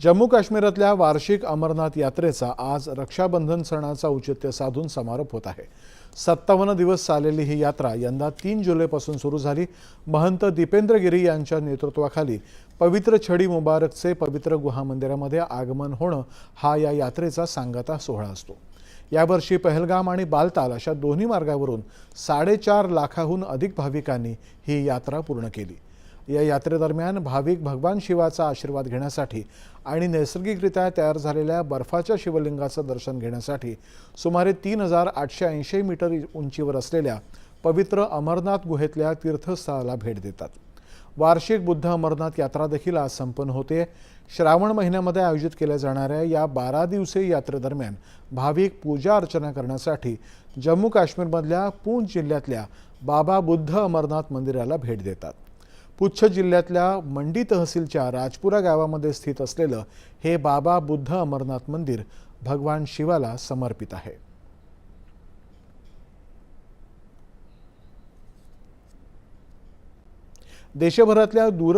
जम्मू काश्मीरातल्या वार्षिक अमरनाथ यात्रेचा आज रक्षाबंधन सणाचा औचित्य साधून समारोप होत आहे। 57 दिवस चाललेली ही यात्रा यंदा 3 जुलैपासून सुरू झाली। महंत दीपेंद्र गिरी यांच्या नेतृत्वाखाली पवित्र छडी मुबारकचे पवित्र गुहा मंदिरामध्ये आगमन होणं हा या यात्रेचा सांगता सोहळा असतो। यावर्षी पहलगाम आणि बालताल अशा दोन्ही मार्गावरून 4.5 लाखाहून अधिक भाविकांनी ही यात्रा पूर्ण केली। या यात्रेदरम्यान भाविक भगवान शिवाचा आशीर्वाद घेण्यासाठी आणि नैसर्गिकरित्या तयार झालेल्या बर्फाच्या शिवलिंगाचं दर्शन घेण्यासाठी सुमारे 3880 मीटर उंचीवर असलेल्या पवित्र अमरनाथ गुहेतल्या तीर्थस्थळाला भेट देतात। वार्षिक बुद्ध अमरनाथ यात्रा देखील आज संपन्न होते। श्रावण महिन्यामध्ये आयोजित केल्या जाणाऱ्या या 12 दिवसीय यात्रेदरम्यान भाविक पूजा अर्चना करण्यासाठी जम्मू काश्मीरमधल्या पूंछ जिल्ह्यातल्या बाबा बुद्ध अमरनाथ मंदिराला भेट देतात। पुंछ जिल्ह्यातल्या मंडी तहसीलच्या राजपुरा गावामध्ये स्थित असलेलं हे बाबा बुद्ध अमरनाथ मंदिर भगवान शिवाला समर्पित आहे। देशभरातल्या दूर